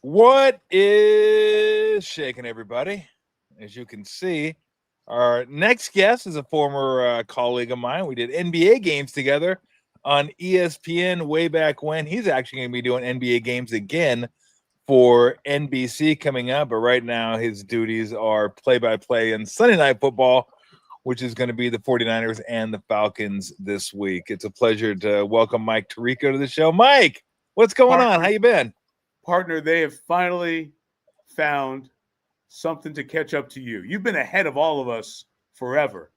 What is shaking, everybody? As you can see, our next guest is a former colleague of mine. We did NBA games together on ESPN way back when. He's actually going to be doing NBA games again for NBC coming up. But right now, his duties are play-by-play in Sunday Night Football, which is going to be the 49ers and the Falcons this week. It's a pleasure to welcome Mike Tirico to the show. Mike, what's going on? How you been? Partner, they have finally found something to catch up to you. You've been ahead of all of us forever.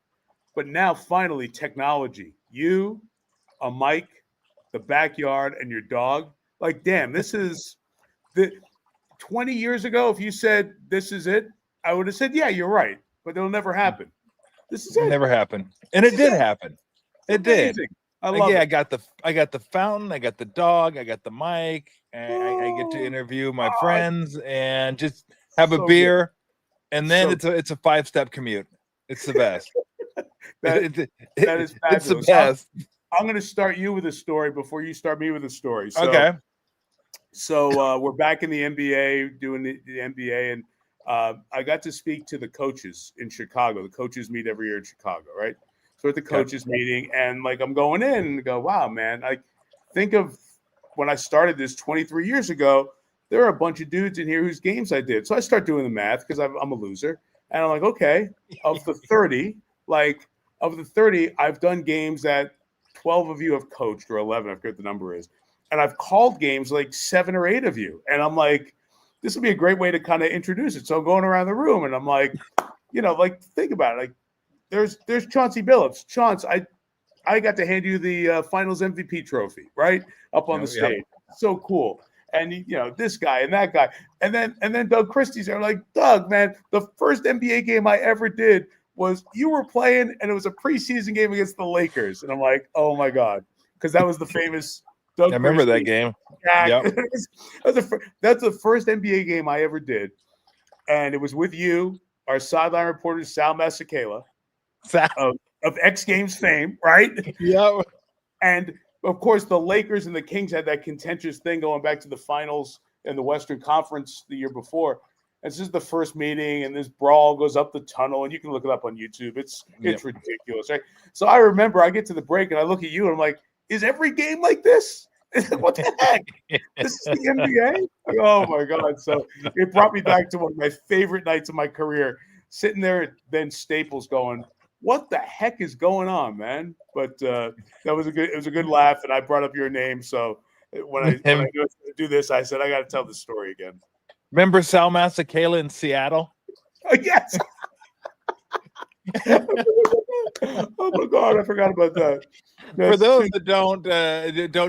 But now, finally, technology. You, a mic, the backyard, and your dog. Like, damn, this is the 20 years ago, if you said this is it, I would have said, yeah, you're right. But it'll never happen. This is it. It never happened. And it did happen. It did. I love it. I got the fountain, I got the dog, I got the mic, and I get to interview my friends and just have a beer. Good. And then it's a 5-step commute. It's the best. that is fabulous. It's the best. I'm going to start you with a story before you start me with a story. So, okay. So we're back in the NBA doing the NBA, and I got to speak to the coaches in Chicago. The coaches meet every year in Chicago, right? So at the coaches meeting, and like I'm going in and go, wow, man, I think of when I started this 23 years ago, there are a bunch of dudes in here whose games I did. So I start doing the math because I'm a loser. And I'm like, okay, of the 30, I've done games that 12 of you have coached, or 11, I forget what the number is. And I've called games like 7 or 8 of you. And I'm like, this would be a great way to kind of introduce it. So I'm going around the room and I'm like, like, think about it. Like, there's Chauncey Billups. Chauncey, I got to hand you the Finals MVP trophy, right, up on the stage. Yep. So cool. And this guy and that guy, and then Doug Christie's there. Like, Doug, man, the first NBA game I ever did was you were playing, and it was a preseason game against the Lakers. And I'm like, oh my god, because that was the famous Doug. I remember that game. Yeah, yep. That's the first NBA game I ever did, and it was with you, our sideline reporter Sal Masekela. Of X Games fame, right? Yeah. And of course, the Lakers and the Kings had that contentious thing going back to the finals in the Western Conference the year before. And this is the first meeting, and this brawl goes up the tunnel, and you can look it up on YouTube. It's ridiculous, right? So I remember I get to the break, and I look at you, and I'm like, is every game like this? What the heck? This is the NBA? Like, oh, my God. So it brought me back to one of my favorite nights of my career, sitting there at Ben Staples going, what the heck is going on, man? But it was a good laugh, and I brought up your name. So when I do this, I said I got to tell the story again. Remember Sal Masekela in Seattle? Yes. Oh my God, I forgot about that. For those that don't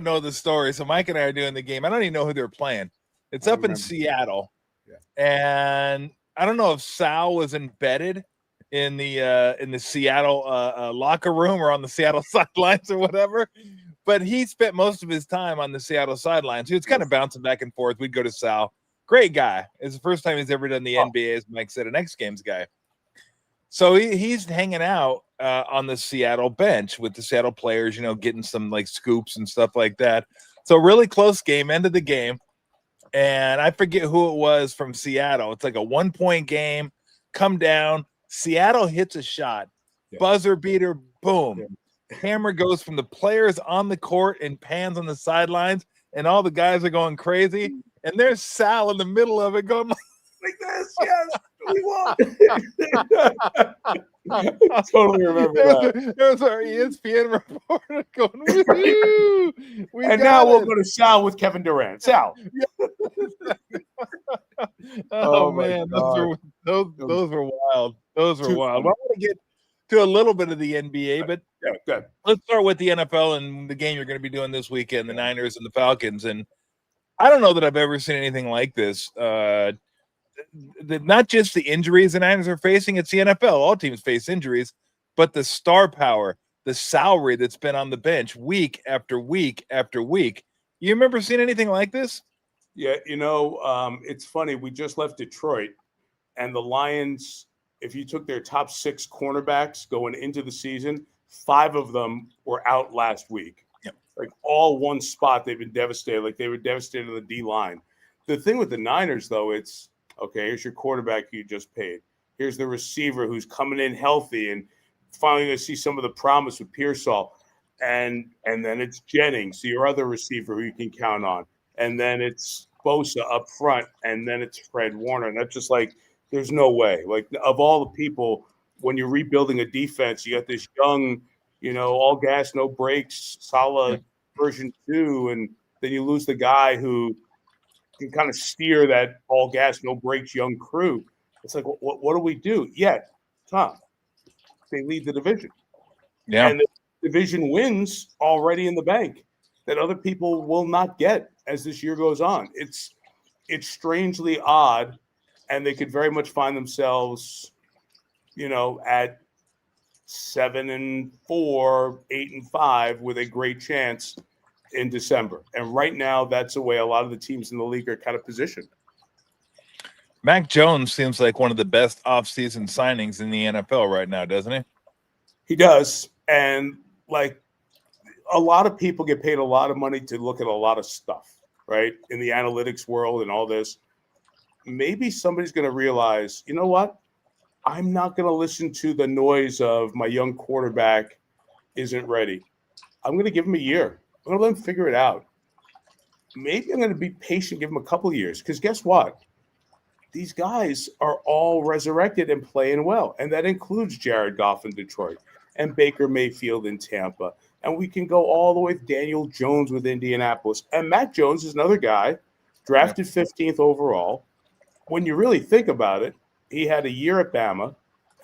know the story, so Mike and I are doing the game. I don't even know who they're playing. It's up in Seattle, and I don't know if Sal was embedded in the Seattle locker room or on the Seattle sidelines or whatever, but he spent most of his time on the Seattle sidelines. He was kind of bouncing back and forth. We'd go to Sal. Great guy. It's the first time he's ever done the NBA, as Mike said, an X Games guy. So he's hanging out on the Seattle bench with the Seattle players, getting some like scoops and stuff like that. So really close game, end of the game. And I forget who it was from Seattle. It's like a 1-point game, come down. Seattle hits a shot, buzzer beater, boom. Camera goes from the players on the court and pans on the sidelines, and all the guys are going crazy. And there's Sal in the middle of it going like this. Yes, we won. I totally remember that. There was our ESPN reporter going, woo! And now we'll go to Sal with Kevin Durant. Sal. Oh man, those were wild. Those were wild. Well, I want to get to a little bit of the NBA, but good. Let's start with the NFL and the game you're going to be doing this weekend, the Niners and the Falcons. And I don't know that I've ever seen anything like this. Not just the injuries the Niners are facing, it's the NFL. All teams face injuries, but the star power, the salary that's been on the bench week after week after week. You remember seeing anything like this? Yeah, it's funny. We just left Detroit, and the Lions, if you took their top 6 cornerbacks going into the season, 5 of them were out last week. Yep. Like all one spot, they've been devastated. Like they were devastated on the D line. The thing with the Niners, though, it's okay. Here's your quarterback you just paid. Here's the receiver who's coming in healthy and finally going to see some of the promise with Pearsall. And then it's Jennings, your other receiver who you can count on. And then it's Bosa up front, and then it's Fred Warner. And that's just like, there's no way. Like, of all the people, when you're rebuilding a defense, you got this young, all gas, no brakes, solid version 2, and then you lose the guy who can kind of steer that all gas, no brakes young crew. It's like, what do we do? Yet, Tom, they lead the division. Yeah. And the division wins already in the bank that other people will not get as this year goes on. It's strangely odd, and they could very much find themselves, at 7-4, 8-5 with a great chance in December. And right now, that's the way a lot of the teams in the league are kind of positioned. Mac Jones seems like one of the best offseason signings in the NFL right now, doesn't he? He does. And like a lot of people get paid a lot of money to look at a lot of stuff, right? In the analytics world and all this. Maybe somebody's going to realize, you know what? I'm not going to listen to the noise of my young quarterback isn't ready. I'm going to give him a year. I'm going to let him figure it out. Maybe I'm going to be patient, give him a couple of years. Because guess what? These guys are all resurrected and playing well. And that includes Jared Goff in Detroit and Baker Mayfield in Tampa. And we can go all the way with Daniel Jones with Indianapolis. And Mac Jones is another guy, drafted 15th overall. When you really think about it, he had a year at Bama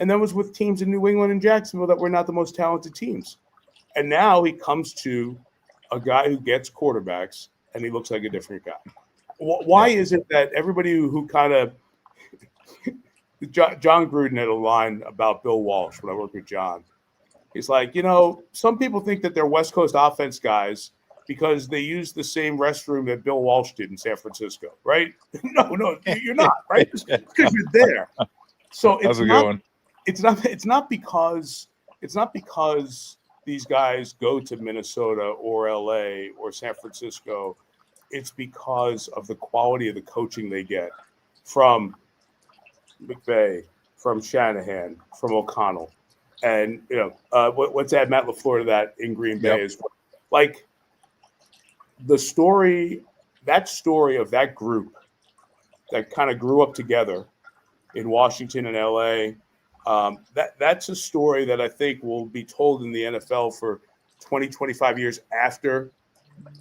and then was with teams in New England and Jacksonville that were not the most talented teams. And now he comes to a guy who gets quarterbacks, and he looks like a different guy. Why is it that everybody who kind of – John Gruden had a line about Bill Walsh when I worked with John. He's like, some people think that they're West Coast offense guys because they use the same restroom that Bill Walsh did in San Francisco, right? No, you're not, right? It's because you're there. So it's not because these guys go to Minnesota or LA or San Francisco. It's because of the quality of the coaching they get from McVay, from Shanahan, from O'Connell. And, what's add Matt LaFleur to that in Green Bay is like the story of that group that kind of grew up together in Washington and LA. That's a story that I think will be told in the NFL for 20, 25 years after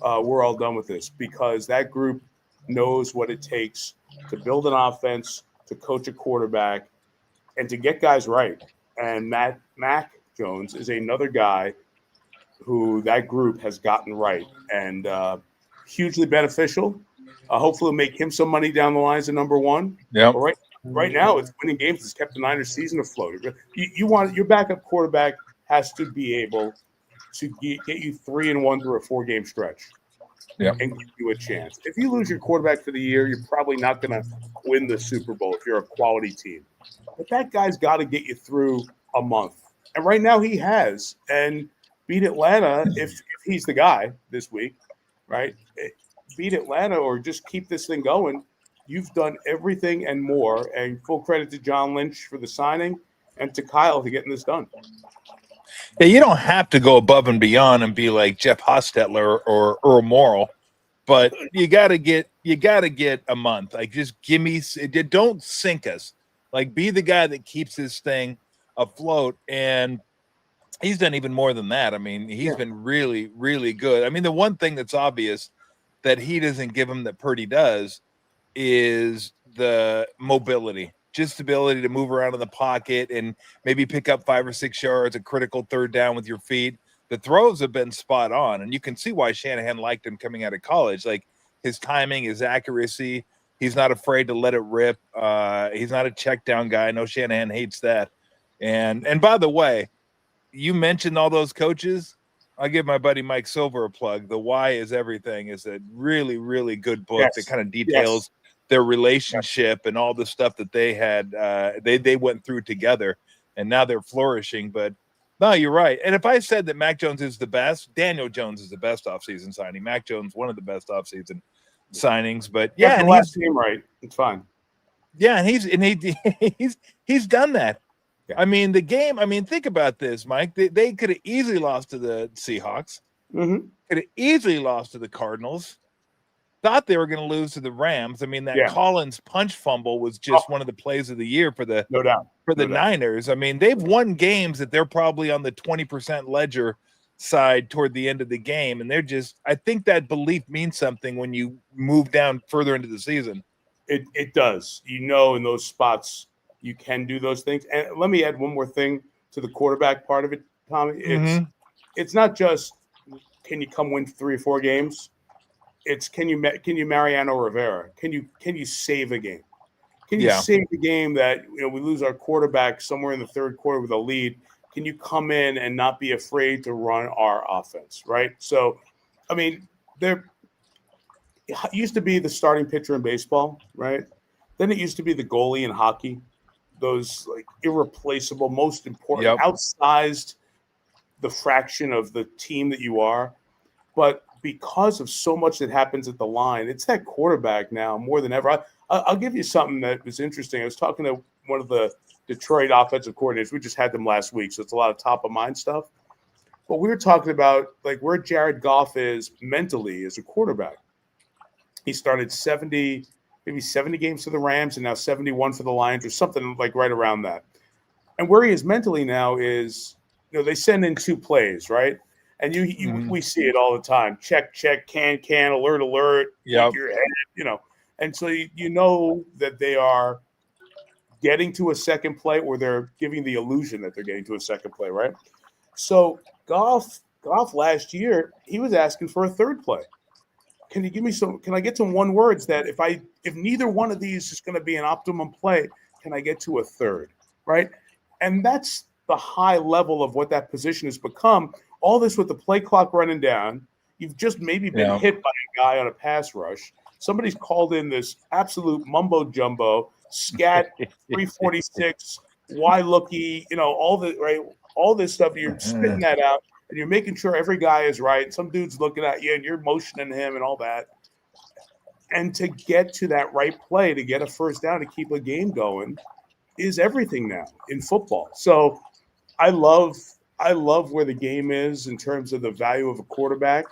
we're all done with this, because that group knows what it takes to build an offense, to coach a quarterback, and to get guys right. And Mac Jones is another guy who that group has gotten right, and hugely beneficial. Hopefully make him some money down the line as a number one. Yeah. Right now, it's winning games. It's kept the Niners season afloat. You want your backup quarterback has to be able to get you 3-1 through a 4-game stretch, and give you a chance. If you lose your quarterback for the year, you're probably not going to win the Super Bowl if you're a quality team. But that guy's got to get you through a month, and right now he has. And beat Atlanta if he's the guy this week, right? Beat Atlanta or just keep this thing going. You've done everything and more, and full credit to John Lynch for the signing and to Kyle for getting this done. Yeah, you don't have to go above and beyond and be like Jeff Hostetler or Earl Morrall, but you gotta get a month. Like, just give me. Don't sink us. Like, be the guy that keeps this thing afloat. And he's done even more than that. I mean, he's been really, really good. I mean, the one thing that's obvious that he doesn't give him that Purdy does is the mobility, just the ability to move around in the pocket and maybe pick up 5 or 6 yards, a critical third down with your feet. The throws have been spot on, and you can see why Shanahan liked him coming out of college. Like, his timing, his accuracy, he's not afraid to let it rip. He's not a check down guy. I know Shanahan hates that. And by the way, you mentioned all those coaches. I'll give my buddy Mike Silver a plug. The Why is Everything is a really, really good book that kind of details their relationship and all the stuff that they had, they went through together, and now they're flourishing. But No, you're right. And if I said that Mac Jones is the best, Daniel Jones is the best offseason signing. Mac Jones, one of the best offseason signings. But yeah, Get the last name right. It's fine. Yeah, he's done that. Yeah. I mean, the game. I mean, think about this, Mike. They could have easily lost to the Seahawks. Mm-hmm. Could have easily lost to the Cardinals. Thought they were going to lose to the Rams. I mean, that Collins punch fumble was just one of the plays of the year for the Niners. I mean, they've won games that they're probably on the 20% ledger side toward the end of the game, and they're just. I think that belief means something when you move down further into the season. It does. In those spots you can do those things. And let me add one more thing to the quarterback part of it, Tommy. It's not just can you come win 3 or 4 games. It's can you Mariano Rivera? Can you save a game? Can you save the game that we lose our quarterback somewhere in the third quarter with a lead? Can you come in and not be afraid to run our offense, right? So, I mean, it used to be the starting pitcher in baseball, right? Then it used to be the goalie in hockey. Those like irreplaceable, most important, outsized the fraction of the team that you are. But because of so much that happens at the line, it's that quarterback now more than ever. I'll give you something that was interesting. I was talking to one of the Detroit offensive coordinators. We just had them last week, so it's a lot of top of mind stuff. But we were talking about like where Jared Goff is mentally as a quarterback. He started 70 games for the Rams and now 71 for the Lions or something like right around that. And where he is mentally now is, they send in 2 plays, right? And we see it all the time. Check, can, alert, Yep. your head, And so you know that they are getting to a second play or they're giving the illusion that they're getting to a second play, right? So Goff last year, he was asking for a third play. Can you give me can I get some one words that if neither one of these is going to be an optimum play, can I get to a third, right? And that's the high level of what that position has become. All this with the play clock running down. You've just maybe been hit by a guy on a pass rush. Somebody's called in this absolute mumbo jumbo, scat 346, why looky, all this stuff. You're spitting that out and you're making sure every guy is right. Some dude's looking at you and you're motioning him and all that. And to get to that right play, to get a first down, to keep a game going is everything now in football. So I love where the game is in terms of the value of a quarterback.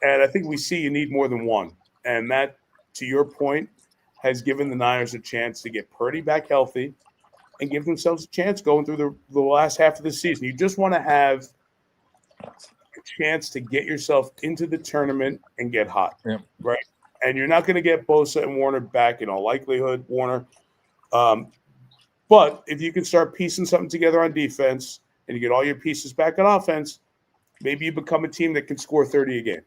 And I think we see you need more than one. And that, to your point, has given the Niners a chance to get Purdy back healthy and give themselves a chance going through the last half of the season. You just want to have a chance to get yourself into the tournament and get hot, right? And you're not going to get Bosa and Warner back in all likelihood, Warner. But if you can start piecing something together on defense and you get all your pieces back on offense, maybe you become a team that can score 30 a game.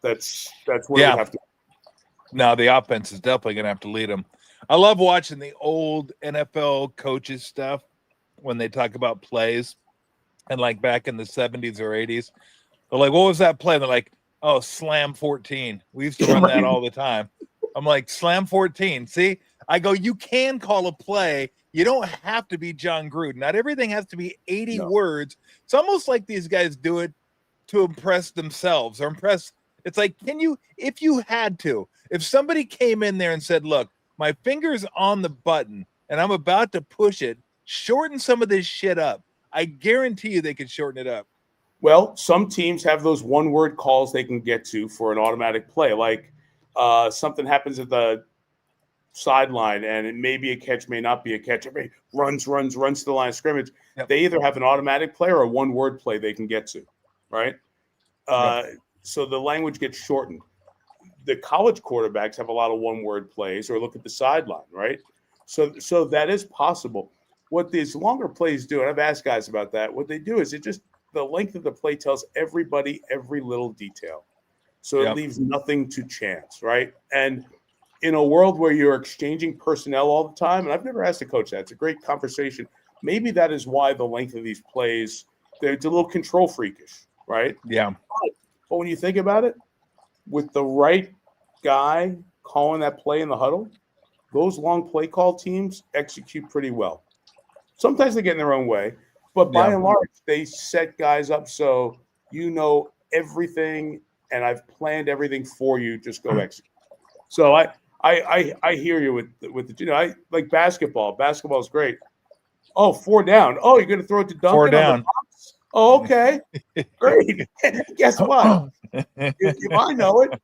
That's what you have to. No, the offense is definitely going to have to lead them. I love watching the old NFL coaches stuff when they talk about plays. And like back in the 70s or 80s, they're like, what was that play? And they're like, oh, slam 14. We used to run that all the time. I'm like, slam 14. See, I go, you can call a play. You don't have to be John Gruden. Not everything has to be 80 words. It's almost like these guys do it to impress themselves or impress. It's like, if you had to, if somebody came in there and said, look, my finger's on the button and I'm about to push it, shorten some of this shit up. I guarantee you they could shorten it up. Well, some teams have those one-word calls they can get to for an automatic play. Like something happens at the sideline and it may be a catch, may not be a catch. Everybody runs to the line of scrimmage. Yep. They either have an automatic play or a one-word play they can get to, right? So the language gets shortened. The college quarterbacks have a lot of one-word plays or look at the sideline, right? So that is possible. What these longer plays do, and I've asked guys about that, what they do is the length of the play tells everybody every little detail. So it leaves nothing to chance, right? And in a world where you're exchanging personnel all the time, and I've never asked a coach that. It's a great conversation. Maybe that is why the length of these plays, it's a little control freakish, right? Yeah. But when you think about it, with the right guy calling that play in the huddle, those long play call teams execute pretty well. Sometimes they get in their own way, But by and large, they set guys up so you know everything, and I've planned everything for you. Just go execute. So I hear you with the I like basketball. Basketball is great. Oh, 4 down. Oh, you're going to throw it to Duncan 4 down. on the box? Oh, okay. Great. Guess what? If I know it,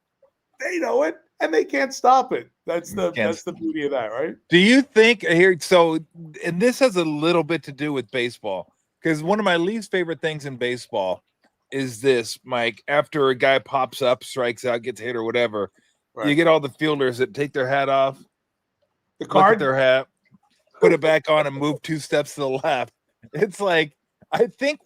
they know it, and they can't stop it. That's the beauty of that, right? Do you think here? So, and this has a little bit to do with baseball, because one of my least favorite things in baseball is this, Mike. After a guy pops up, strikes out, gets hit, or whatever, you get all the fielders that take their hat off, look at their hat, put it back on, and move 2 steps to the left. It's like I think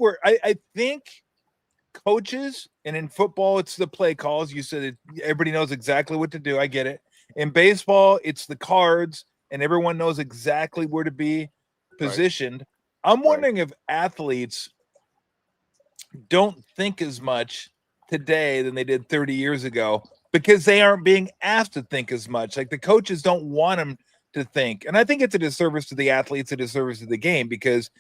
coaches, and in football, it's the play calls. You said everybody knows exactly what to do. I get it. In baseball, it's the cards, and everyone knows exactly where to be positioned. Right. I'm wondering if athletes don't think as much today than they did 30 years ago because they aren't being asked to think as much. Like the coaches don't want them to think. And I think it's a disservice to the athletes, a disservice to the game, because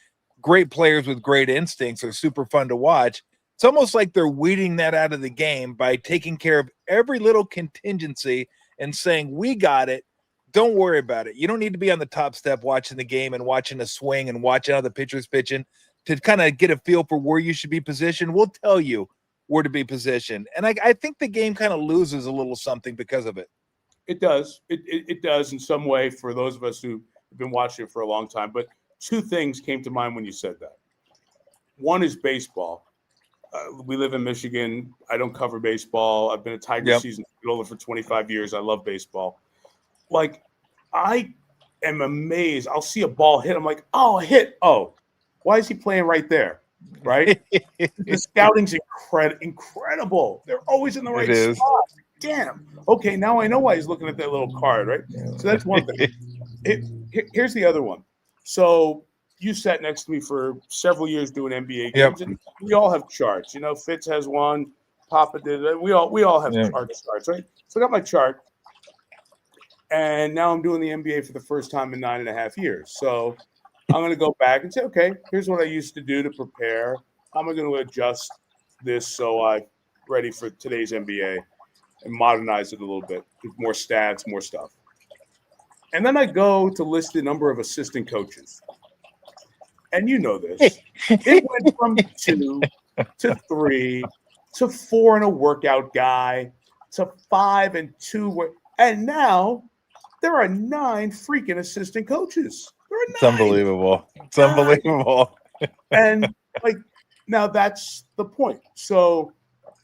great players with great instincts are super fun to watch. It's almost like they're weeding that out of the game by taking care of every little contingency and saying, we got it. Don't worry about it. You don't need to be on the top step watching the game and watching a swing and watching how the pitcher's pitching to kind of get a feel for where you should be positioned. We'll tell you where to be positioned. And I think the game kind of loses a little something because of it. It does. It does in some way for those of us who have been watching it for a long time. But 2 things came to mind when you said that. One is baseball. We live in Michigan. I don't cover baseball. I've been a Tiger season ticket for 25 years. I love baseball. Like, I am amazed. I'll see a ball hit. I'm like, oh, a hit. Oh, why is he playing right there? Right? The scouting's incredible. They're always in the right spot. Damn. Okay, now I know why he's looking at that little card, right? So that's one thing. Here's the other one. So you sat next to me for several years doing NBA games, and we all have charts. You know, Fitz has one, Papa did it. We all have charts, right? So I got my chart, and now I'm doing the NBA for the first time in 9.5 years. So I'm going to go back and say, okay, here's what I used to do to prepare. How am I going to adjust this so I'm ready for today's NBA and modernize it a little bit with more stats, more stuff. And then I go to list the number of assistant coaches. And you know this. It went from 2 to 3 to 4 and a workout guy to 5 and 2. And now there are 9 freaking assistant coaches. It's unbelievable. It's unbelievable. And like, now that's the point. So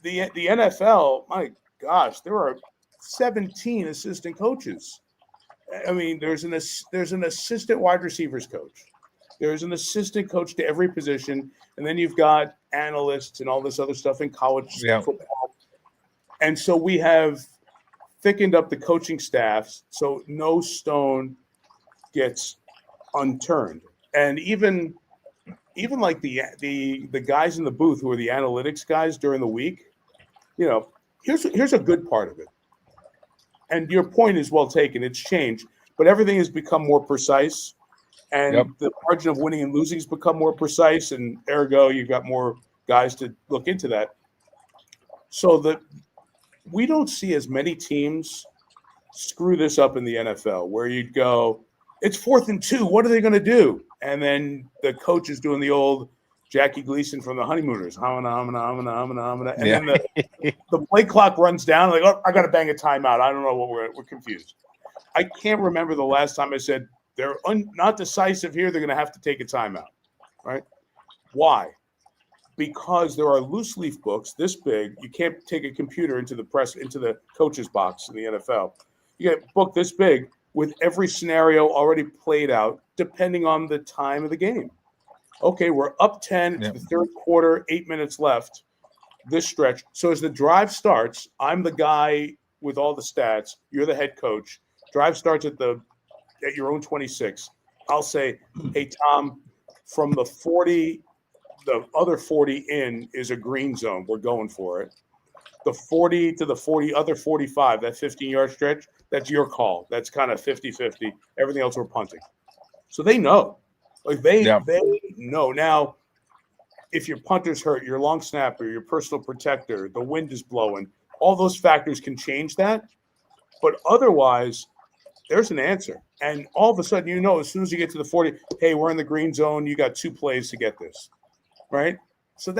the NFL, my gosh, there are 17 assistant coaches. I mean, there's an assistant wide receivers coach. There's an assistant coach to every position, and then you've got analysts and all this other stuff in college football. And so we have thickened up the coaching staffs so no stone gets unturned. And even like the guys in the booth who are the analytics guys during the week, you know, here's a good part of it. And your point is well taken. It's changed, but everything has become more precise. And the margin of winning and losing has become more precise, and ergo, you've got more guys to look into that. So that we don't see as many teams screw this up in the NFL, where you'd go, it's 4th and 2. What are they going to do? And then the coach is doing the old Jackie Gleason from the Honeymooners. And then the play clock runs down. Like, oh, I got to bang a timeout. I don't know what we're confused. I can't remember the last time I said, they're not decisive here. They're going to have to take a timeout, right? Why? Because there are loose leaf books this big. You can't take a computer into the coach's box in the NFL. You get a book this big with every scenario already played out, depending on the time of the game. Okay, we're up 10 to the third quarter, 8 minutes left. This stretch. So as the drive starts, I'm the guy with all the stats. You're the head coach. Drive starts at your own 26, I'll say, hey, Tom, from the 40, the other 40 in is a green zone. We're going for it. The 40 to the other 45, that 15-yard stretch, that's your call. That's kind of 50-50. Everything else we're punting. So they know. Like they know. Now, if your punter's hurt, your long snapper, your personal protector, the wind is blowing, all those factors can change that. But otherwise, there's an answer. And all of a sudden, as soon as you get to the 40, hey, we're in the green zone. You got 2 plays to get this, right? So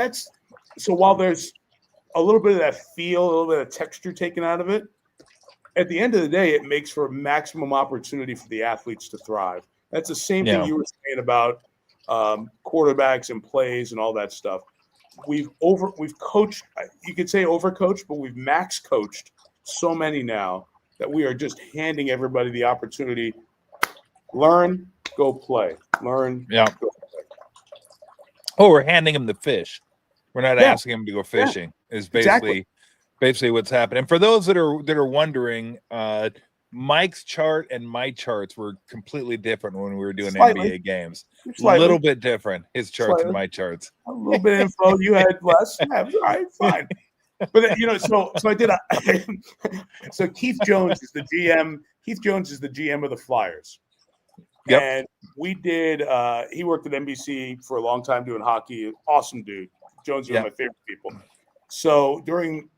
while there's a little bit of that feel, a little bit of texture taken out of it, at the end of the day, it makes for maximum opportunity for the athletes to thrive. That's the same thing you were saying about quarterbacks and plays and all that stuff. We've coached, you could say overcoached, but we've max coached so many now that we are just handing everybody the opportunity. Learn, go play. Learn, go play. Oh, we're handing them the fish. We're not asking them to go fishing. Is basically what's happening. And for those that are wondering, Mike's chart and my charts were completely different when we were doing NBA games. A little bit different. His charts and my charts. A little bit of info. You had less. Yeah, all right, fine. But so I did. So Keith Jones is the GM. Keith Jones is the GM of the Flyers. Yep. And we did. He worked at NBC for a long time doing hockey. Awesome dude. Jones is one of my favorite people. So during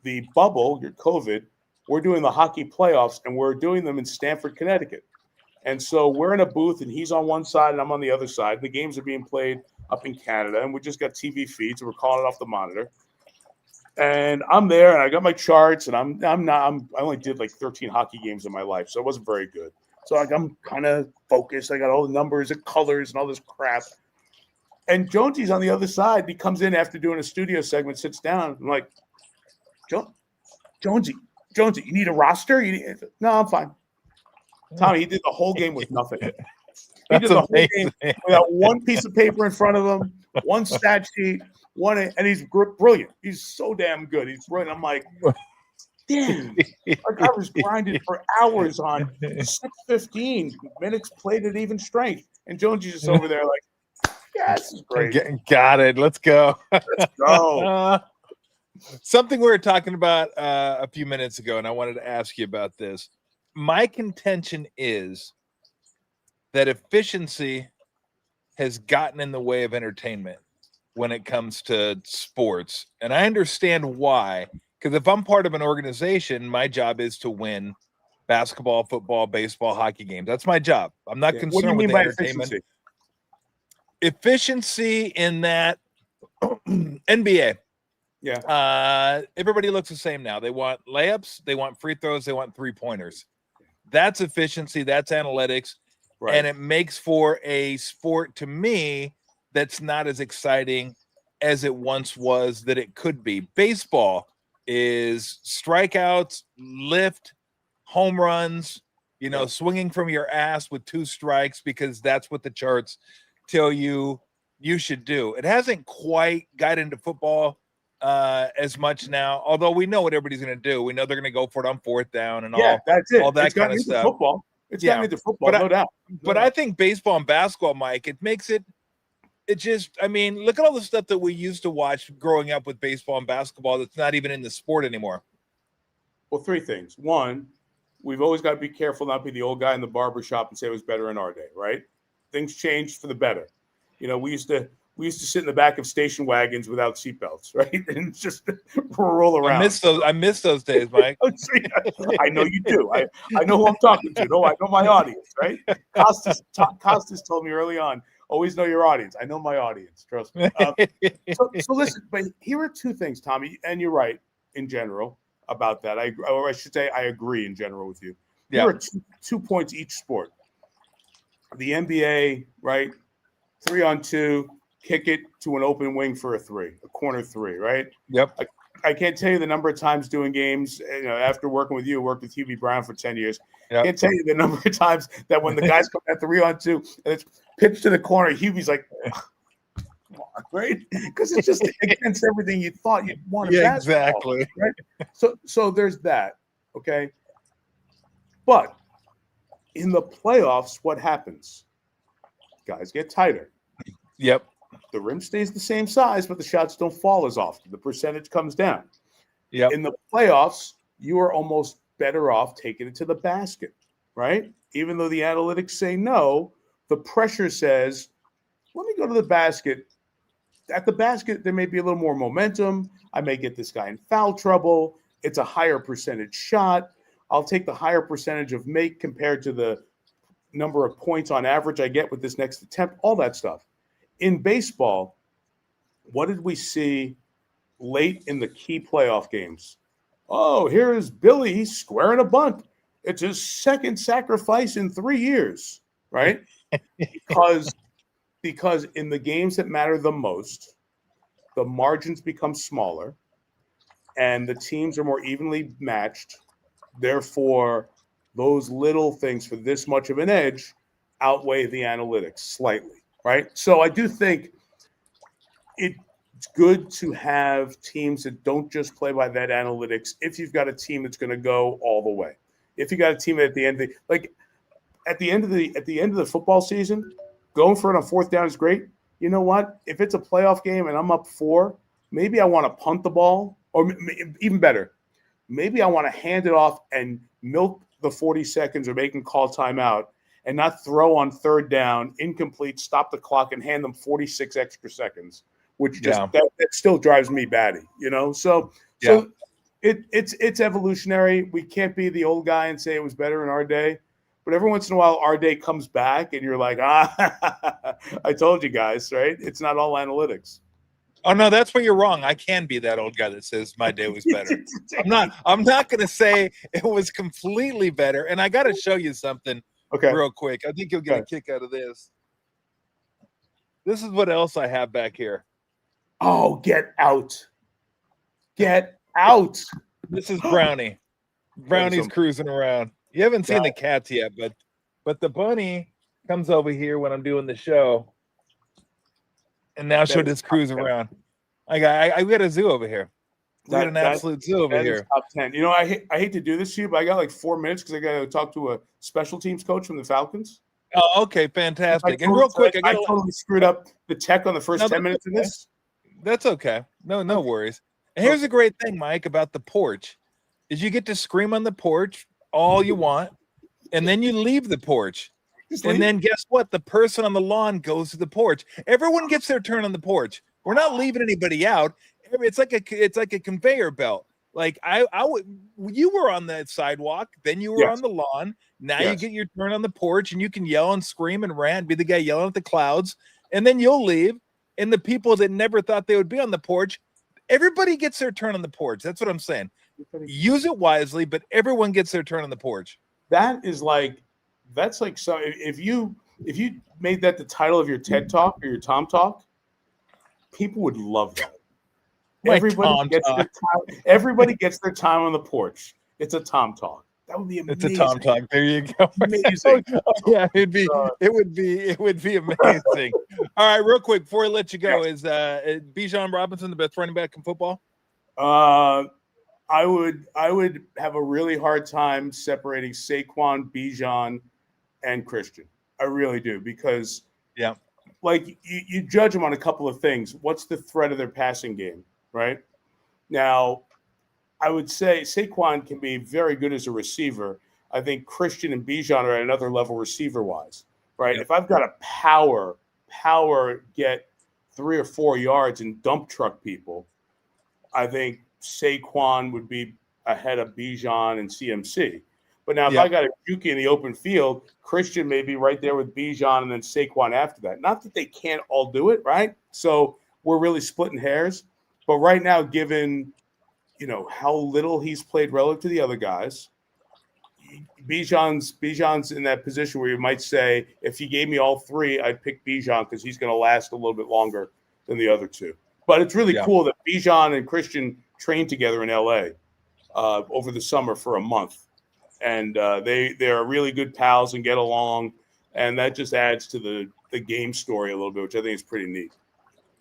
the bubble, your COVID, we're doing the hockey playoffs, and we're doing them in Stamford, Connecticut. And so we're in a booth, and he's on one side, and I'm on the other side. The games are being played up in Canada, and we just got TV feeds, so we're calling it off the monitor. And I'm there, and I got my charts, and I only did like 13 hockey games in my life, so it wasn't very good. So I'm kind of focused. I got all the numbers and colors and all this crap. And Jonesy's on the other side. He comes in after doing a studio segment, sits down. I'm like, Jonesy, you need a roster? No, I'm fine. Tommy, he did the whole game with nothing. He did the whole game without one piece of paper in front of him, one stat sheet, and he's brilliant. He's so damn good. He's brilliant. I'm like, damn. Like I was grinding for hours on 6:15 minutes played at even strength. And Jonesy's just over there like, yeah, this is great. Got it. Let's go. Let's go. Something we were talking about a few minutes ago, and I wanted to ask you about this. My contention is that efficiency has gotten in the way of entertainment when it comes to sports. And I understand why, because if I'm part of an organization, my job is to win basketball, football, baseball, hockey games. That's my job. I'm not concerned with the entertainment. Efficiency in that NBA. Yeah. Everybody looks the same now. They want layups, they want free throws, they want 3-pointers. That's efficiency, that's analytics. Right. And it makes for a sport to me that's not as exciting as it once was that it could be. Baseball is strikeouts, lift, home runs, swinging from your ass with 2 strikes because that's what the charts tell you should do. It hasn't quite got into football as much now, although we know what everybody's going to do. We know they're going to go for it on 4th down and that's it. All that kind of stuff. Football. It's gotten into football, no doubt. But I think baseball and basketball, Mike, it makes it just, look at all the stuff that we used to watch growing up with baseball and basketball that's not even in the sport anymore. Well, 3 things. 1, we've always got to be careful not be the old guy in the barber shop and say it was better in our day, right? Things changed for the better. We used to sit in the back of station wagons without seatbelts, right? And just roll around. I miss those days, Mike. I know you do. I know who I'm talking to. No, I know my audience, right? Costas told me early on, always know your audience. I know my audience. Trust me. So listen, but here are 2 things, Tommy, and you're right in general about that. I should say I agree in general with you. Here are 2 points each sport. The NBA, right? 3-on-2. Kick it to an open wing for a corner 3, right? Yep. I can't tell you the number of times doing games, after working with you, worked with Hubie Brown for 10 years. Yep. I can't tell you the number of times that when the guys come at 3-on-2 and it's pitched to the corner, Hubie's like, come on, right? Because it's just against everything you thought you'd want to exactly. Right? So there's that, okay? But in the playoffs, what happens? Guys get tighter. Yep. The rim stays the same size, but the shots don't fall as often. The percentage comes down. Yep. In the playoffs, you are almost better off taking it to the basket, right? Even though the analytics say no, the pressure says, let me go to the basket. at the basket, there may be a little more momentum. I may get this guy in foul trouble. It's a higher percentage shot. I'll take the higher percentage of make compared to the number of points on average I get with this next attempt, all that stuff. In baseball, what did we see late in the key playoff games? Oh, here's Billy. He's squaring a bunt. It's his second sacrifice in 3 years, right? because in the games that matter the most, the margins become smaller and the teams are more evenly matched. Therefore, those little things for this much of an edge outweigh the analytics slightly, right? So I do think it's good to have teams that don't just play by that analytics if you've got a team that's going to go all the way. If you got a team at the end of the football season, going for it on fourth down is great. You know what? If it's a playoff game and I'm up 4, maybe I want to punt the ball, or even better, maybe I want to hand it off and milk the 40 seconds or make them call timeout and not throw on third down, incomplete, stop the clock, and hand them 46 extra seconds, which just that still drives me batty, So it's evolutionary. We can't be the old guy and say it was better in our day. But every once in a while, our day comes back, and you're like, I told you guys, right? It's not all analytics. Oh no, that's where you're wrong. I can be that old guy that says my day was better. I'm not going to say it was completely better. And I got to show you something real quick. I think you'll get a kick out of this. This is what else I have back here. Oh, get out! Get out! This is Brownie. Brownie's cruising around. You haven't seen the cats yet, but the bunny comes over here when I'm doing the show, and now she'll just cruise around. I got a zoo over here. We got an absolute zoo over here. Top 10. I hate to do this to you, but I got like 4 minutes because I got to talk to a special teams coach from the Falcons. Oh, okay, fantastic. And real quick, I totally screwed up the tech on the first 10 minutes of this. That's okay. No worries. And here's a great thing, Mike, about the porch, is you get to scream on the porch all you want, and then you leave the porch. And then guess what? The person on the lawn goes to the porch. Everyone gets their turn on the porch. We're not leaving anybody out. It's like a conveyor belt. Like you were on the sidewalk, then you were on the lawn. Now you get your turn on the porch, and you can yell and scream and rant, be the guy yelling at the clouds, and then you'll leave. And the people that never thought they would be on the porch, everybody gets their turn on the porch. That's what I'm saying. Use it wisely, but everyone gets their turn on the porch. That's like so. If you made that the title of your TED Talk or your Tom Talk, people would love that. Everybody gets their time on the porch. It's a Tom Talk. That would be amazing. It's a Tom Talk. There you go. Amazing. Yeah, it would be amazing. All right, real quick before I let you go, is Bijan Robinson the best running back in football? I would have a really hard time separating Saquon, Bijan, and Christian. I really do, because like you judge them on a couple of things. What's the threat of their passing game, right? Now, I would say Saquon can be very good as a receiver. I think Christian and Bijan are at another level receiver-wise, right? If I've got a power get 3 or 4 yards and dump truck people, I think Saquon would be ahead of Bijan and CMC. But now if I got a Juki in the open field, Christian may be right there with Bijan and then Saquon after that. Not that they can't all do it, right? So we're really splitting hairs. But right now, given how little he's played relative to the other guys, Bijan's in that position where you might say, if you gave me all 3, I'd pick Bijan because he's going to last a little bit longer than the other 2. But it's really cool that Bijan and Christian trained together in LA over the summer for a month. And they're really good pals and get along. And that just adds to the game story a little bit, which I think is pretty neat.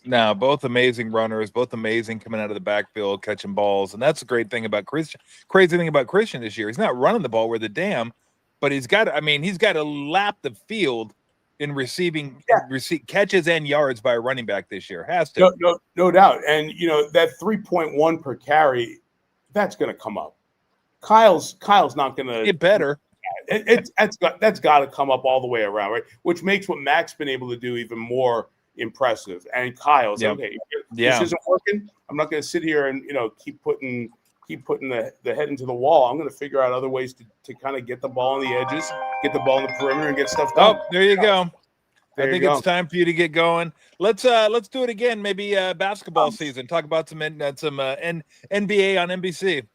Now, both amazing runners, both amazing coming out of the backfield, catching balls. And that's the great thing about Christian. Crazy thing about Christian this year. He's not running the ball where the damn, but he's got to lap the field in receiving catches and yards by a running back this year. Has to. No doubt. And, that 3.1 per carry, that's going to come up. Kyle's not going to. It better. That's got to come up all the way around, right? Which makes what Mac's been able to do even more impressive. And Kyle said, Yep. okay, this isn't working. I'm not going to sit here and, keep putting the head into the wall. I'm going to figure out other ways to kind of get the ball on the edges, get the ball in the perimeter, and get stuff done. Oh, there you go. There I think it's time for you to get going. Let's do it again. Maybe basketball season. Talk about some NBA on NBC.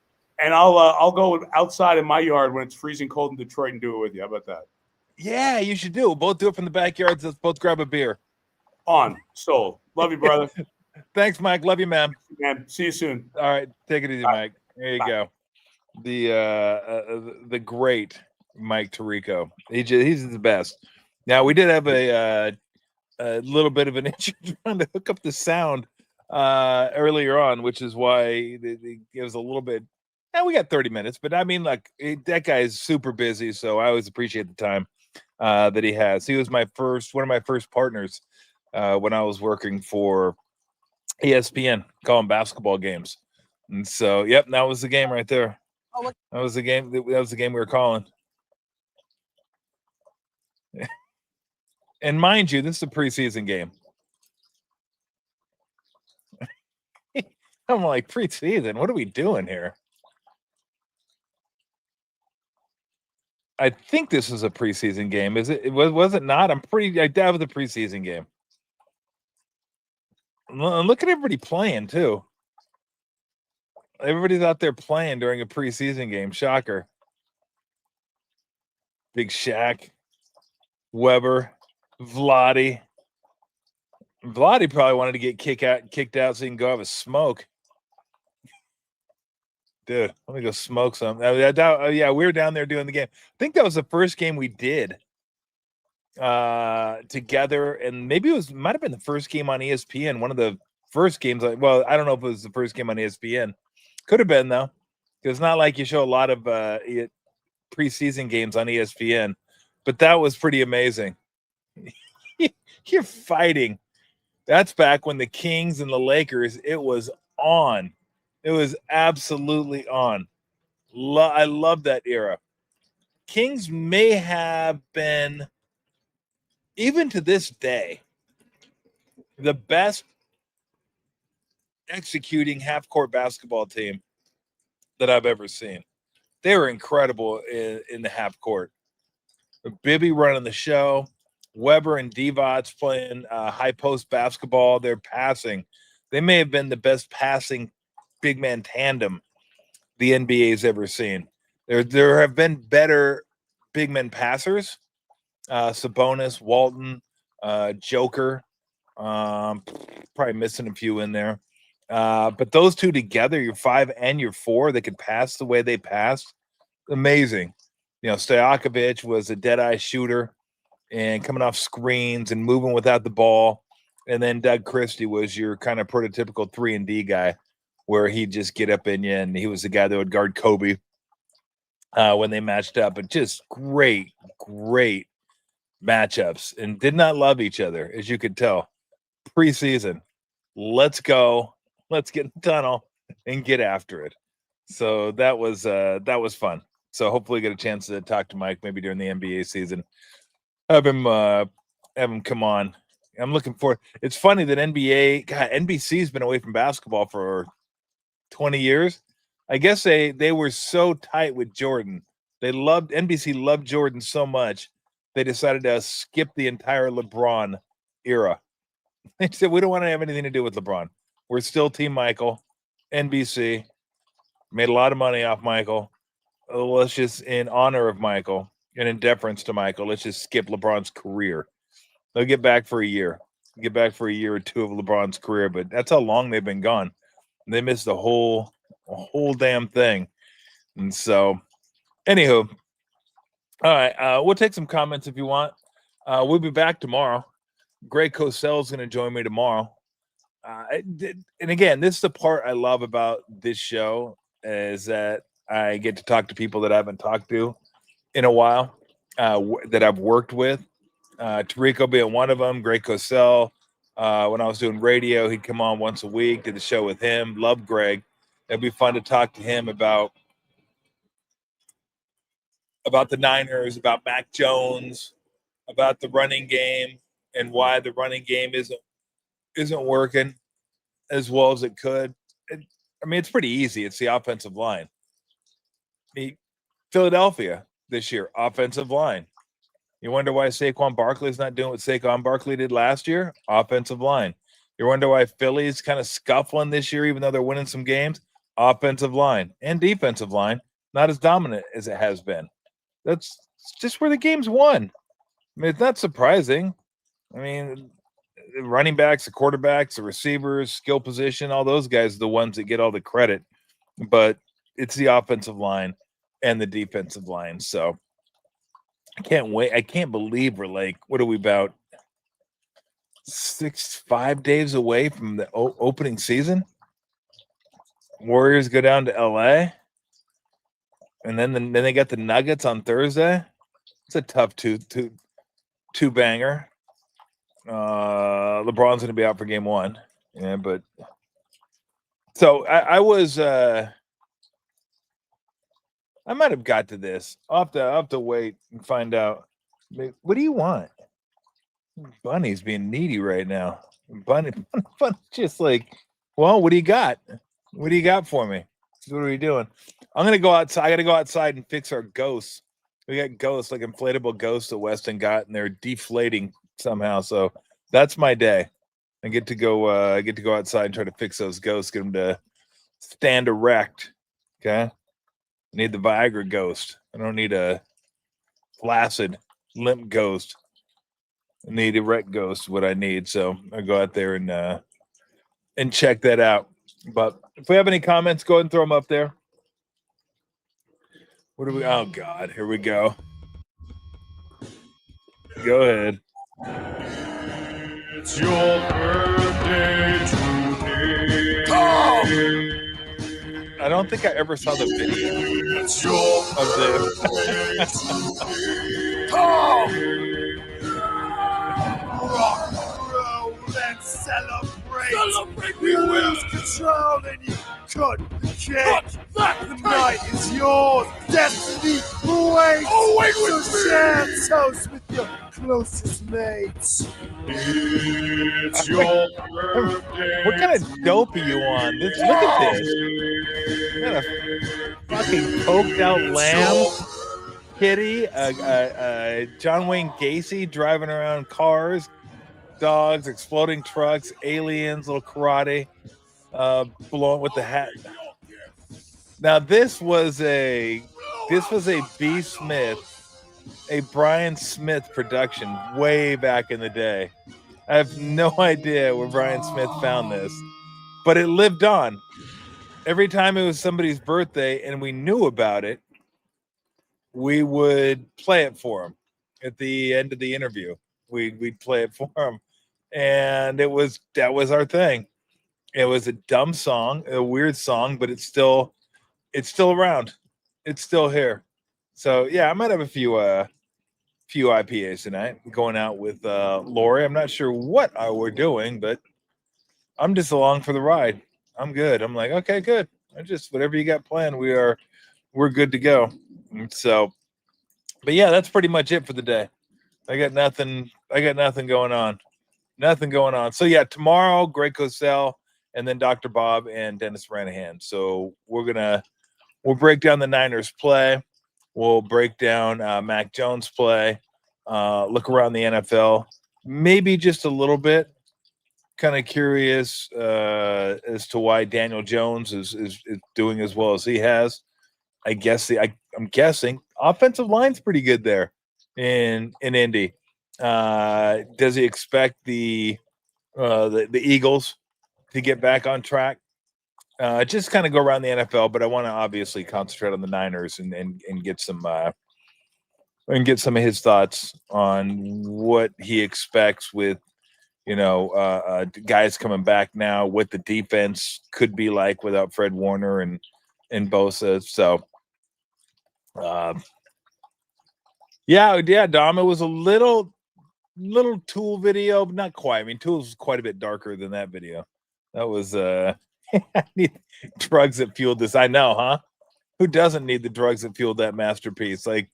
And I'll go outside in my yard when it's freezing cold in Detroit and do it with you. How about that? Yeah, you should do it. Both do it from the backyards. Let's both grab a beer. On. Sold. Love you, brother. Thanks, Mike. Love you, man. Man, see you soon. All right, take it easy, Mike. There you go. The great Mike Tirico. He's the best. Now we did have a little bit of an issue trying to hook up the sound earlier on, which is why it was a little bit. Now we got 30 minutes, but I mean, like that guy is super busy, so I always appreciate the time that he has. He was one of my first partners when I was working for ESPN, calling basketball games, and so yep, that was the game right there. That was the game. That was the game we were calling. And mind you, this is a preseason game. I'm like, preseason? What are we doing here? I think this is a preseason game. Is it? Was it not? I doubt it was a preseason game. Look at everybody playing too. Everybody's out there playing during a preseason game. Shocker. Big Shaq, Weber, Vlade. Vlade probably wanted to get kicked out so he can go have a smoke. Dude, let me go smoke some. Yeah, we were down there doing the game. I think that was the first game we did together, and maybe might have been the first game on ESPN. One of the first games. Well, I don't know if it was the first game on ESPN. Could have been though, because it's not like you show a lot of preseason games on ESPN. But that was pretty amazing. You're fighting. That's back when the Kings and the Lakers. It was on. It was absolutely on. I love that era. Kings may have been, even to this day, the best executing half-court basketball team that I've ever seen. They were incredible in the half court. Bibby running the show. Weber and Divac playing high post basketball. They're passing. They may have been the best passing big man tandem the NBA's ever seen. There have been better big men passers. Sabonis, Walton, Joker. Probably missing a few in there. But those two together, your 5 and your 4, they could pass the way they passed. Amazing. Stojakovic was a dead-eye shooter and coming off screens and moving without the ball. And then Doug Christie was your kind of prototypical 3-and-D guy where he'd just get up in you, and he was the guy that would guard Kobe when they matched up. But just great matchups, and did not love each other, as you could tell. Preseason. Let's go. Let's get in the tunnel and get after it. So that was fun. So hopefully get a chance to talk to Mike maybe during the NBA season. Have him come on. I'm looking forward. It's funny that NBC's been away from basketball for 20 years. I guess they were so tight with Jordan. NBC loved Jordan so much they decided to skip the entire LeBron era. They said, we don't want to have anything to do with LeBron. We're still Team Michael. NBC made a lot of money off Michael. Let's just, in honor of Michael and in deference to Michael, let's just skip LeBron's career. They'll get back for a year. Get back for a year or two of LeBron's career, but that's how long they've been gone. They missed the whole damn thing. And so, anywho, all right, we'll take some comments if you want. We'll be back tomorrow. Greg Cosell is going to join me tomorrow. And again, this is the part I love about this show is that I get to talk to people that I haven't talked to in a while, that I've worked with. Tirico being one of them, Greg Cosell. When I was doing radio, he'd come on once a week, did the show with him. Love Greg. It'd be fun to talk to him about the Niners, about Mac Jones, about the running game, and why the running game isn't isn't working as well as it could. I mean, it's pretty easy. It's the offensive line. Philadelphia this year, offensive line. You wonder why Saquon Barkley's not doing what Saquon Barkley did last year? Offensive line. You wonder why Philly's kind of scuffling this year, even though they're winning some games? Offensive line and defensive line, not as dominant as it has been. That's just where the game's won. I mean, it's not surprising. I mean, the running backs, the quarterbacks, the receivers, skill position, all those guys are the ones that get all the credit. But it's the offensive line and the defensive line. So I can't wait. I can't believe we're like, what are we about 5 days away from the opening season? Warriors go down to LA, and then they got the Nuggets on Thursday. It's a tough two banger. LeBron's going to be out for game 1. Yeah, but so I was I might have got to this. I'll have to wait and find out. What do you want? Bunny's being needy right now. Bunny's just like, well, what do you got? What do you got for me? What are we doing? I'm gonna go outside. I gotta go outside and fix our ghosts. We got ghosts, like inflatable ghosts that Weston got, and they're deflating somehow. So that's my day. I get to go outside and try to fix those ghosts, get them to stand erect. Okay. I need the Viagra ghost. I don't need a flaccid, limp ghost. I need erect ghost, what I need. So I go out there and check that out. But if we have any comments, go ahead and throw them up there. What do we? Oh God, here we go. Go ahead. It's your birthday today. Oh! I don't think I ever saw the video of this. Oh! Rock and roll, let's celebrate. Celebrate, we lose control and you cut the cake. The night is yours, destiny awaits. Oh, wait, so share toast with your closest mates. It's your birthday. What kind of dope are you on? Look at this. You got a fucking coked out lamb, kitty, John Wayne Gacy driving around cars, dogs, exploding trucks, aliens, little karate, blowing with the hat. Now this was a B. Smith, a Brian Smith production way back in the day. I have no idea where Brian Smith found this, but it lived on. Every time it was somebody's birthday and we knew about it, we would play it for him at the end of the interview. We'd play it for him, and that was our thing. It was a dumb song, a weird song, but it's still around. It's still here. So yeah, I might have a few IPAs tonight. Going out with Lori. I'm not sure what we're doing, but I'm just along for the ride. I'm good. I'm like, okay, good. I just whatever you got planned, we're good to go. So, but yeah, that's pretty much it for the day. I got nothing going on. Nothing going on. So yeah, tomorrow, Greg Cosell and then Dr. Bob and Dennis Ranahan. So we'll break down the Niners play. We'll break down Mac Jones play. Look around the NFL, maybe just a little bit. Kind of curious as to why Daniel Jones is doing as well as he has. I'm guessing offensive line's pretty good there in Indy. Does he expect the Eagles to get back on track? Just kind of go around the NFL, but I want to obviously concentrate on the Niners and get some of his thoughts on what he expects with guys coming back now, what the defense could be like without Fred Warner and Bosa. So Dom, it was a little Tool video, but not quite. I mean, Tool was quite a bit darker than that video. That was I need drugs that fueled this. I know, huh? Who doesn't need the drugs that fueled that masterpiece? Like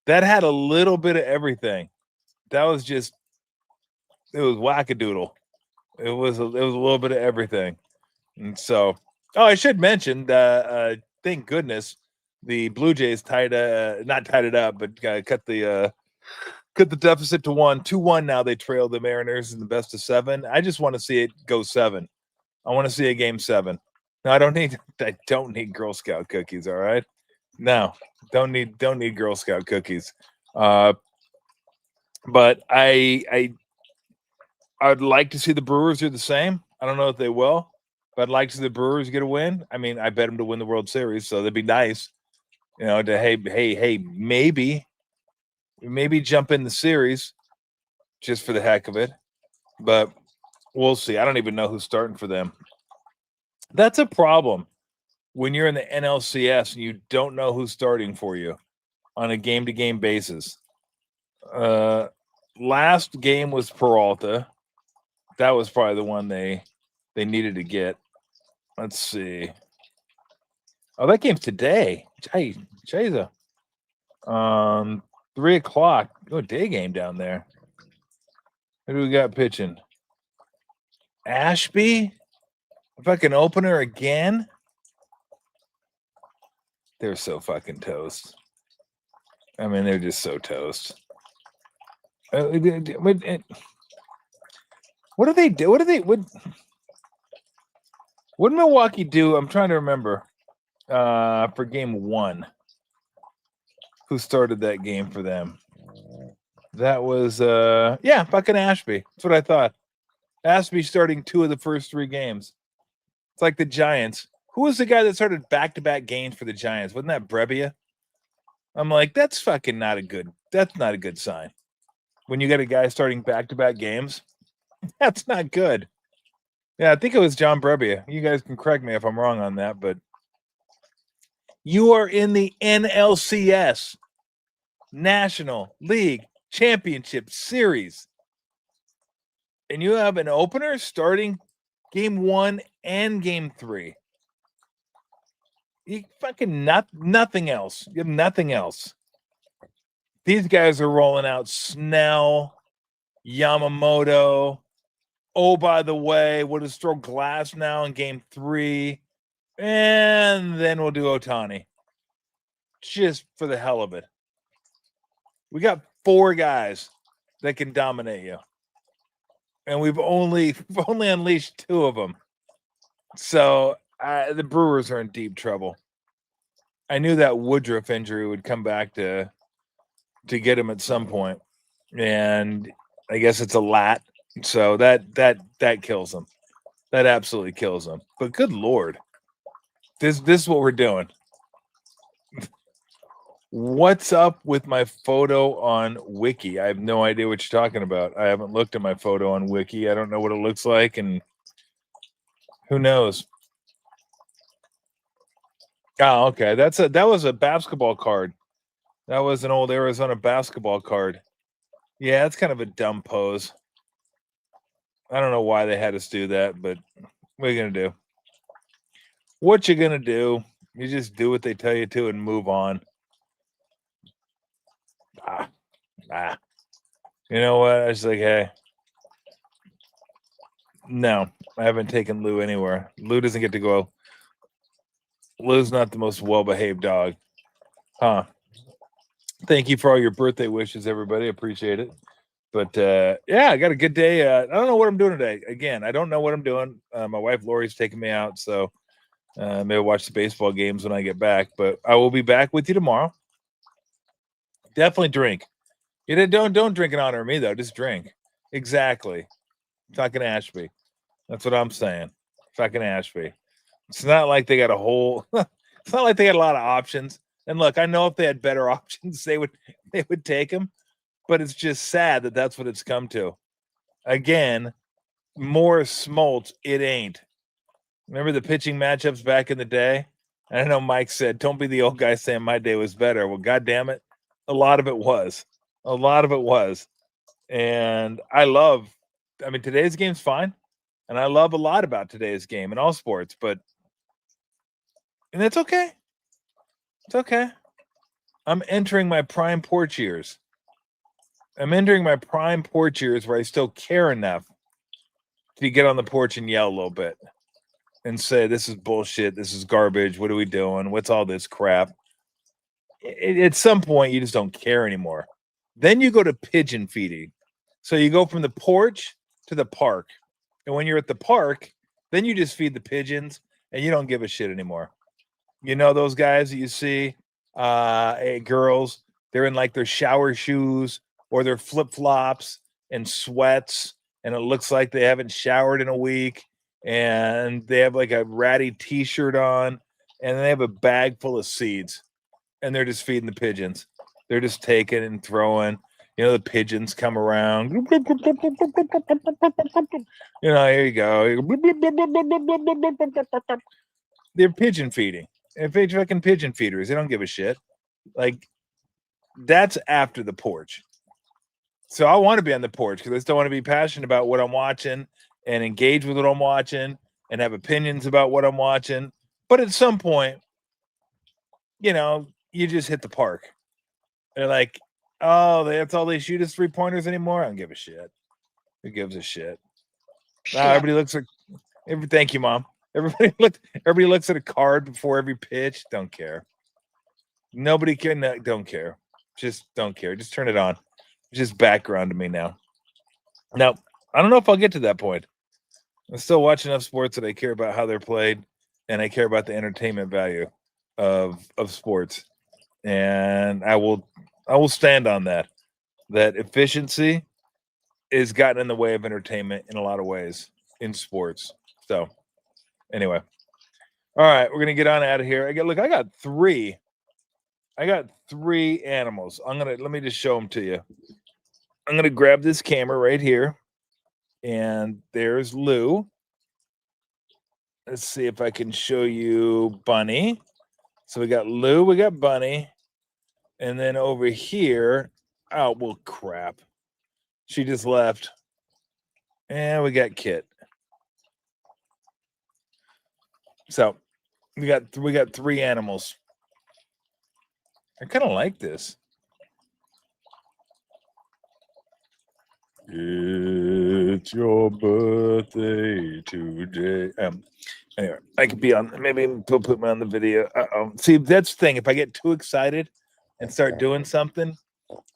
that had a little bit of everything. That was just, it was wackadoodle. It was a little bit of everything. And so, I should mention, thank goodness the Blue Jays not tied it up, but cut the deficit to 2-1. Now they trail the Mariners in the best of 7. I just want to see it go 7. I want to see a game 7. No, I don't need Girl Scout cookies. All right, no, don't need Girl Scout cookies. But I'd like to see the Brewers do the same. I don't know if they will, but I'd like to see the Brewers get a win. I mean, I bet them to win the World Series, so that'd be nice. To hey, maybe jump in the series just for the heck of it. But we'll see. I don't even know who's starting for them. That's a problem when you're in the NLCS and you don't know who's starting for you on a game-to-game basis. Last game was Peralta. That was probably the one they needed to get. Let's see. Oh, that game's today. Jesus. 3:00. Oh, day game down there. Who do we got pitching? Ashby? Fucking opener again? They're so fucking toast. I mean, they're just so toast. What do they do? What did Milwaukee do? I'm trying to remember. For game 1. Who started that game for them? That was fucking Ashby. That's what I thought. Ashby starting 2 of the first 3 games. It's like the Giants. Who was the guy that started back-to-back games for the Giants? Wasn't that Brebbia? I'm like, that's not a good sign. When you got a guy starting back-to-back games, that's not good. Yeah, I think it was John Brebbia. You guys can correct me if I'm wrong on that, but you are in the NLCS, National League Championship Series, and you have an opener starting game 1 and game 3. You fucking nothing else. You have nothing else. These guys are rolling out Snell, Yamamoto. Oh, by the way, we'll just throw Glass now in game 3, and then we'll do Ohtani. Just for the hell of it. We got 4 guys that can dominate you, and we've only unleashed 2 of them. So the Brewers are in deep trouble. I knew that Woodruff injury would come back to get him at some point, and I guess it's a lat. So that kills him. That absolutely kills him. But good Lord, this is what we're doing. What's up with my photo on Wiki? I have no idea what you're talking about. I haven't looked at my photo on Wiki. I don't know what it looks like, and who knows? Oh, okay. That was a basketball card. That was an old Arizona basketball card. Yeah, that's kind of a dumb pose. I don't know why they had us do that, but what are you gonna do? What you gonna do? You just do what they tell you to and move on. You know what? I was like, hey. No, I haven't taken Lou anywhere. Lou doesn't get to go. Lou's not the most well-behaved dog. Huh. Thank you for all your birthday wishes, everybody. Appreciate it. But I got a good day. I don't know what I'm doing today. Again, I don't know what I'm doing. My wife Lori's taking me out, so maybe I'll watch the baseball games when I get back. But I will be back with you tomorrow. Definitely drink. Don't drink in honor of me though. Just drink. Exactly. Fucking Ashby. That's what I'm saying. Fucking Ashby. It's not like they got a whole. It's not like they got a lot of options. And look, I know if they had better options, they would take them. But it's just sad that that's what it's come to. Again, more Smoltz, it ain't. Remember the pitching matchups back in the day? I know Mike said, don't be the old guy saying my day was better. Well, God damn it. A lot of it was. And today's game's fine. And I love a lot about today's game in all sports, and it's okay. It's okay. I'm entering my prime porch years. where I still care enough if you get on the porch and yell a little bit and say, this is bullshit, this is garbage, what are we doing? What's all this crap? At some point, you just don't care anymore. Then you go to pigeon feeding. So you go from the porch to the park. And when you're at the park, then you just feed the pigeons and you don't give a shit anymore. You know those guys that you see, girls, they're in like their shower shoes or their flip-flops and sweats, and it looks like they haven't showered in a week, and they have like a ratty t-shirt on, and they have a bag full of seeds, and they're just feeding the pigeons. They're just taking and throwing. You know, the pigeons come around. You know, here you go. They're pigeon feeding. If they fucking pigeon feeders, they don't give a shit. Like, that's after the porch. So I want to be on the porch because I still want to be passionate about what I'm watching and engage with what I'm watching and have opinions about what I'm watching. But at some point, you know, you just hit the park. They're like, oh, that's all they shoot is 3-pointers anymore? I don't give a shit. Who gives a shit? Everybody looks like thank you, Mom. Everybody looks at a card before every pitch. Don't care. Nobody can don't care. Just don't care. Just turn it on. It's just background to me now. Now, I don't know if I'll get to that point. I still watch enough sports that I care about how they're played, and I care about the entertainment value of sports. And I will stand on that. That efficiency is gotten in the way of entertainment in a lot of ways in sports. So anyway. All right, we're gonna get on out of here. I got three animals. Let me just show them to you. I'm gonna grab this camera right here, and there's Lou. Let's see if I can show you Bunny. So we got Lou, we got Bunny, and then over here, oh well, crap. She just left. And we got Kit. So we got 3 animals. I kind of like this. It's your birthday today. Anyway, I could be on. Maybe put me on the video. See, that's the thing. If I get too excited and start doing something,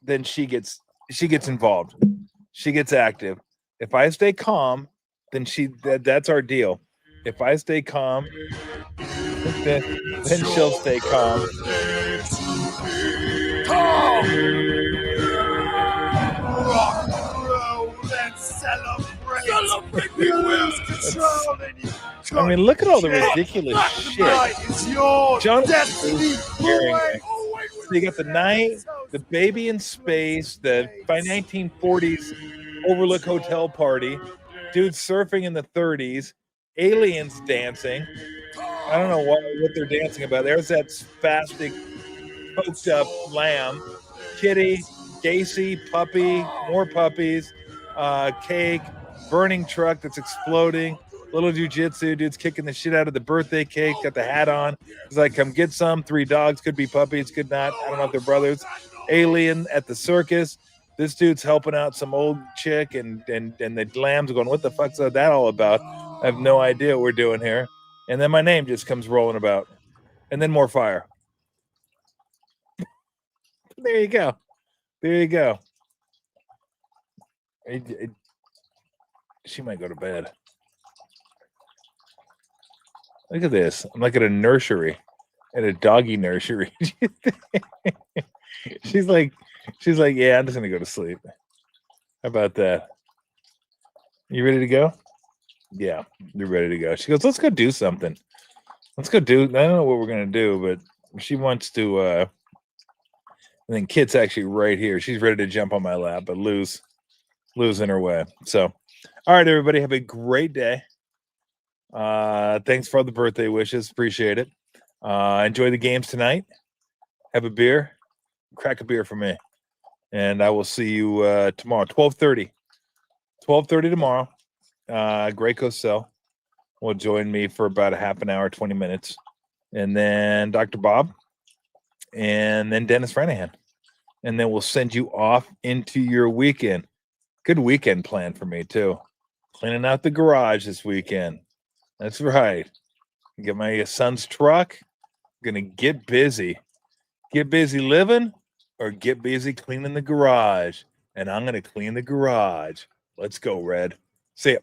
then she gets involved. She gets active. If I stay calm, then that's our deal. If I stay calm, then she'll stay calm. Rock, roll, and celebrate. We lose control and you I mean, look at all the ridiculous shit. is yours. John Destiny. So you got the night, the baby in space, the by 1940s Overlook Hotel party, dudes surfing in the 30s, aliens dancing. I don't know what they're dancing about. There's that spastic, poked up lamb, kitty, Gacy, puppy, more puppies, cake, burning truck that's exploding, little jujitsu, dude's kicking the shit out of the birthday cake, got the hat on. He's like, come get some. 3 dogs, could be puppies, could not. I don't know if they're brothers. Alien at the circus. This dude's helping out some old chick, and the lambs are going, what the fuck's that all about? I have no idea what we're doing here. And then my name just comes rolling about. And then more fire. There you go. There you go. She might go to bed. Look at this. I'm like at a nursery, at a doggy nursery. She's like, yeah, I'm just gonna go to sleep. How about that? You ready to go? Yeah, you're ready to go. She goes, let's go do something. Let's go do. I don't know what we're gonna do, but she wants to. And then Kit's actually right here. She's ready to jump on my lap, but Lou's in her way. So, all right, everybody, have a great day. Thanks for all the birthday wishes. Appreciate it. Enjoy the games tonight. Have a beer. Crack a beer for me. And I will see you tomorrow, 12:30. 12:30 tomorrow. Greg Cosell will join me for about a half an hour, 20 minutes. And then Dr. Bob. And then Dennis Franahan. And then we'll send you off into your weekend. Good weekend plan for me, too. Cleaning out the garage this weekend. That's right. Get my son's truck. Gonna get busy. Get busy living or get busy cleaning the garage. And I'm gonna clean the garage. Let's go, Red. See ya.